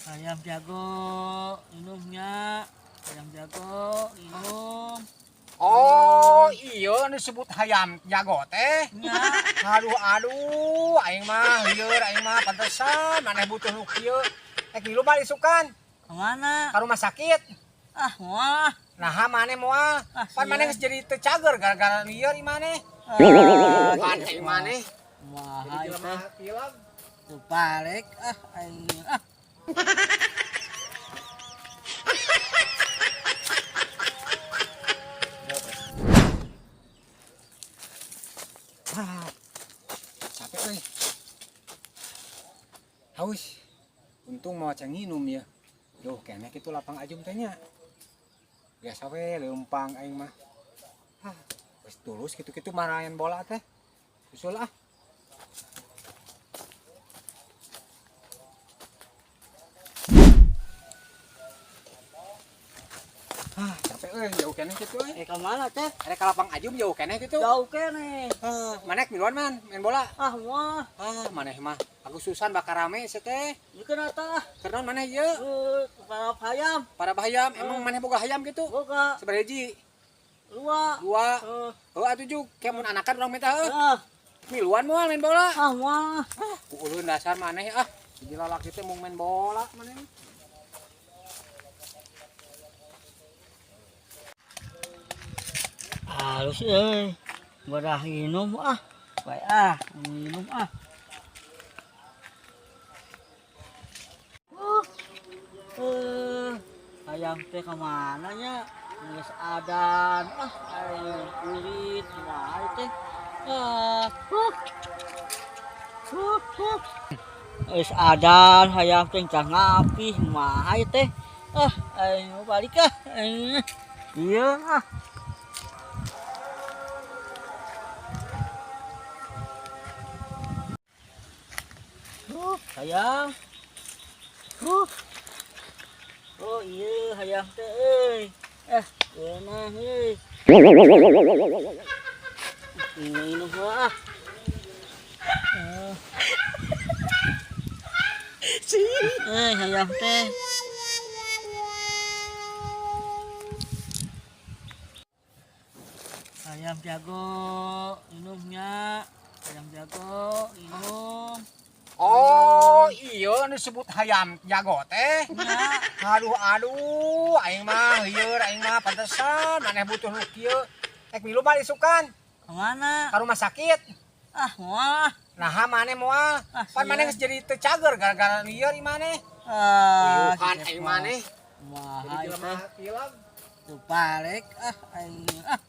Ayam jago minumnya. Ayam jago minum. Oh iya disebut hayam jago teh. Nya. Aduh aing mah lieur aing mah pantesan maneh butuh nu kieu. Lu balik isukan Kemana? ka rumah sakit. Ah, wah. Nah maneh moal. Ah, Pan maneh sian. geus jadi teu cager gara-gara lieur ieu maneh. Ah, Kan aing maneh. wah, Jadi itu jelema pilek. tuh balik. Ah, aing. Ah, Ah, capek euy. Haus. Untung mau cang nginum ya. Duh, kayaknya kitu lapang ajum teh nya. Biasa we leumpang aing mah. Ah, geus tulus kitu-kitu marahan bola teh. Usul ah. Ah, capek euy, jauh keneh kitu euy. kemana teh? Ada ka lapang ajum jauh keneh kitu. Jauh kene. Ah, maneh miluan man main bola. Ah, wah. Ah, maneh mah Agustusan bakal rame sih teh. Ieu kenapa? Karena maneh ieu Para hayam. para hayam, emang maneh boga hayam gitu. Boga. Sabaraha hiji? Dua. 2. Oh, atuh juk, kayak mun anakan urang minta heuh. Ah, Miluan moal main bola. ah, wah. Ku ulun dasar maneh ah. Jadi lalaki teh mau main bola maneh. Halus euy. Badah minum ah. Bae ah, minum ah. Ayam teh kemana nya? Geus adan ah, ayo kulit kumaha teh. Ah, geus adan hayam teh can ngapi kumaha teh. Ah, ayo balik ah. Iya ah. Hayam. Oh iya hayam teh euy. Eunah euy. Minum ah. Hayam teh. Ayam jago minumnya. Ayam jago minum. Oh, iya disebut hayam jago teh. Nya. Aduh aing mah lieur aing mah pantesan maneh butuh nu kieu. Lu balik isukan Kemana? ka rumah sakit. Ah, wah. Nah maneh moal. Ah, Pan sian. maneh geus jadi teu cager gara-gara lieur ieu maneh. Ah, Kan aing maneh. wah, Jadi itu jelema pilek. tuh balik ah, aing. Ah,